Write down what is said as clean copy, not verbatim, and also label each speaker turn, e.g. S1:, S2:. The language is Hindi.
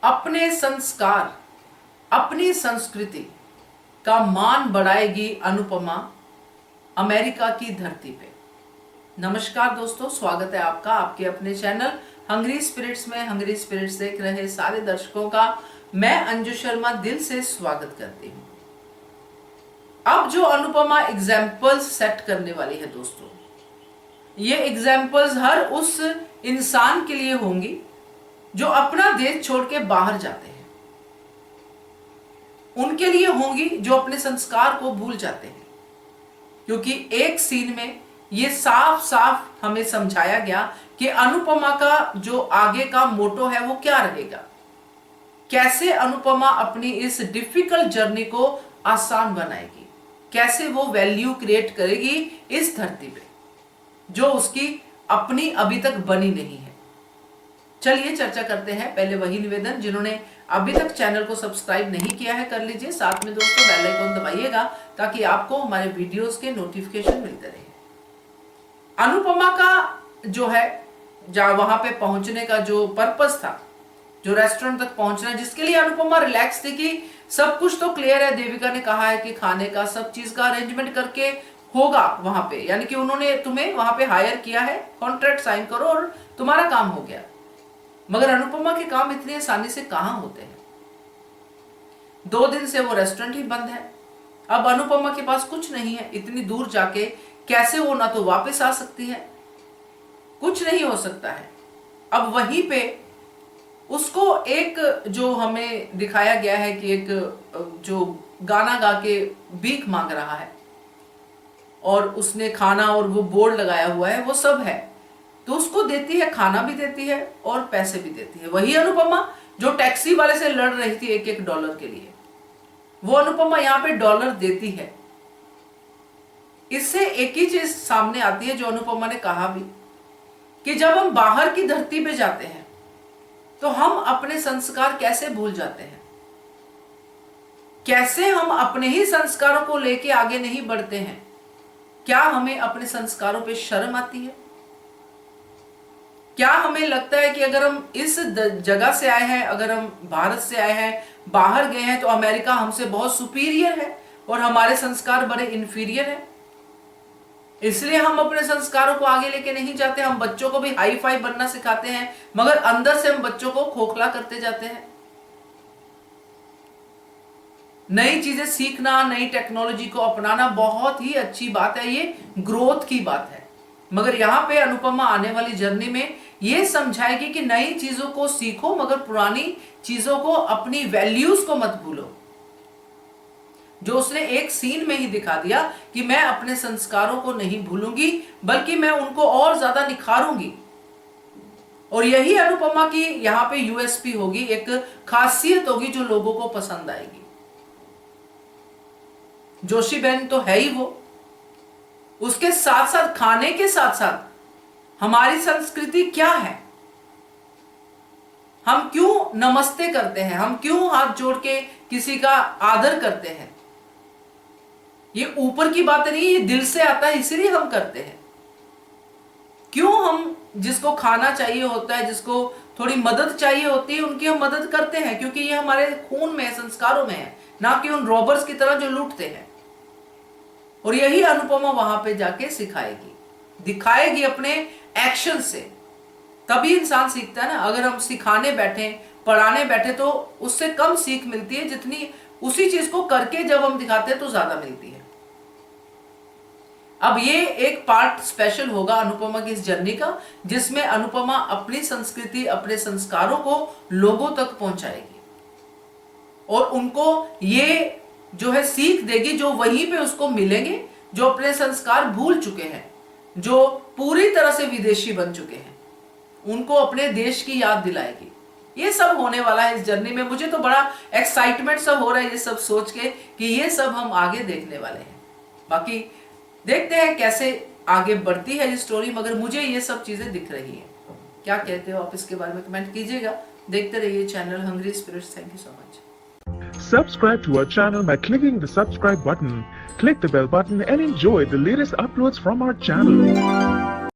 S1: अपने संस्कार, अपनी संस्कृति का मान बढ़ाएगी अनुपमा अमेरिका की धरती पे। नमस्कार दोस्तों, स्वागत है आपका आपके अपने चैनल हंग्री स्पिरिट्स में। हंग्री स्पिरिट्स देख रहे सारे दर्शकों का मैं अंजू शर्मा दिल से स्वागत करती हूँ। अब जो अनुपमा एग्जाम्पल्स सेट करने वाली है दोस्तों, ये एग्जाम्पल्स हर उस इंसान के लिए होंगी जो अपना देश छोड़ के बाहर जाते हैं, उनके लिए होंगी जो अपने संस्कार को भूल जाते हैं। क्योंकि एक सीन में ये साफ साफ हमें समझाया गया कि अनुपमा का जो आगे का मोटो है वो क्या रहेगा, कैसे अनुपमा अपनी इस डिफिकल्ट जर्नी को आसान बनाएगी, कैसे वो वैल्यू क्रिएट करेगी इस धरती पे जो उसकी अपनी अभी तक बनी नहीं है। चलिए चर्चा करते हैं। पहले वही निवेदन, जिन्होंने अभी तक चैनल को सब्सक्राइब नहीं किया है कर लीजिए, साथ में दोस्तों बेल आइकन दबाइएगा ताकि आपको हमारे वीडियोस के नोटिफिकेशन मिलते रहे। अनुपमा का जो है जहां वहां पे पहुंचने का जो पर्पस था, जो रेस्टोरेंट तक पहुंचना, जिसके लिए अनुपमा रिलैक्स थी कि सब कुछ तो क्लियर है, देविका ने कहा है कि खाने का सब चीज का अरेंजमेंट करके होगा वहां पे, यानी कि उन्होंने तुम्हें वहां पे हायर किया है, कॉन्ट्रैक्ट साइन करो और तुम्हारा काम हो गया। मगर अनुपमा के काम इतनी आसानी से कहां होते हैं। 2 दिन से वो रेस्टोरेंट ही बंद है। अब अनुपमा के पास कुछ नहीं है, इतनी दूर जाके कैसे वो ना तो वापस आ सकती है, कुछ नहीं हो सकता है। अब वहीं पे उसको एक जो हमें दिखाया गया है कि एक जो गाना गा के भीख मांग रहा है और उसने खाना और वो बोर्ड लगाया हुआ है, वो सब है, तो उसको देती है, खाना भी देती है और पैसे भी देती है। वही अनुपमा जो टैक्सी वाले से लड़ रही थी $1 के लिए, वो अनुपमा यहां पे डॉलर देती है। इससे एक ही चीज सामने आती है जो अनुपमा ने कहा भी कि जब हम बाहर की धरती पे जाते हैं तो हम अपने संस्कार कैसे भूल जाते हैं, कैसे हम अपने ही संस्कारों को लेके आगे नहीं बढ़ते हैं। क्या हमें अपने संस्कारों पे शर्म आती है? क्या हमें लगता है कि अगर हम इस जगह से आए हैं, अगर हम भारत से आए हैं, बाहर गए हैं, तो अमेरिका हमसे बहुत सुपीरियर है और हमारे संस्कार बड़े इंफीरियर हैं, इसलिए हम अपने संस्कारों को आगे लेके नहीं जाते। हम बच्चों को भी हाई फाई बनना सिखाते हैं, मगर अंदर से हम बच्चों को खोखला करते जाते हैं। नई चीजें सीखना, नई टेक्नोलॉजी को अपनाना बहुत ही अच्छी बात है, ये ग्रोथ की बात है। मगर यहां पे अनुपमा आने वाली जर्नी में ये समझाएगी कि नई चीजों को सीखो, मगर पुरानी चीजों को, अपनी वैल्यूज को मत भूलो। जो उसने एक सीन में ही दिखा दिया कि मैं अपने संस्कारों को नहीं भूलूंगी, बल्कि मैं उनको और ज्यादा निखारूंगी। और यही अनुपमा की यहां पे यूएसपी होगी, एक खासियत होगी जो लोगों को पसंद आएगी। जोशी बहन तो है ही वो, उसके साथ साथ, खाने के साथ साथ हमारी संस्कृति क्या है, हम क्यों नमस्ते करते हैं, हम क्यों हाथ जोड़ के किसी का आदर करते हैं। ये ऊपर की बात नहीं, ये दिल से आता है, इसीलिए हम करते हैं। क्यों हम जिसको खाना चाहिए होता है, जिसको थोड़ी मदद चाहिए होती है, उनकी हम मदद करते हैं, क्योंकि ये हमारे खून में है, संस्कारों में है, ना कि उन रॉबर्स की तरह जो लूटते हैं। और यही अनुपमा वहां पे जाके सिखाएगी, दिखाएगी अपने एक्शन से। तभी इंसान सीखता है ना। अगर हम सिखाने बैठे, पढ़ाने बैठे, तो उससे कम सीख मिलती है जितनी उसी चीज को करके जब हम दिखाते हैं तो ज्यादा मिलती है। अब ये एक पार्ट स्पेशल होगा अनुपमा की इस जर्नी का, जिसमें अनुपमा अपनी संस्कृति, अपने संस्कारों को लोगों तक पहुंचाएगी और उनको ये जो है सीख देगी, जो वहीं पे उसको मिलेंगे, जो अपने संस्कार भूल चुके हैं, जो पूरी तरह से विदेशी बन चुके हैं, उनको अपने देश की याद दिलाएगी। ये सब होने वाला है इस जर्नी में। मुझे तो बड़ा एक्साइटमेंट सब हो रहा है ये सब सोच के कि ये सब हम आगे देखने वाले हैं। बाकी देखते हैं कैसे आगे बढ़ती है ये स्टोरी, मगर मुझे ये सब चीजें दिख रही है। क्या कहते हो आप इसके बारे में कमेंट कीजिएगा। देखते रहिए channel Hungry Spirits. Thank you so much.
S2: Subscribe to our channel by clicking the subscribe button. Click the bell button and enjoy the latest uploads from our channel.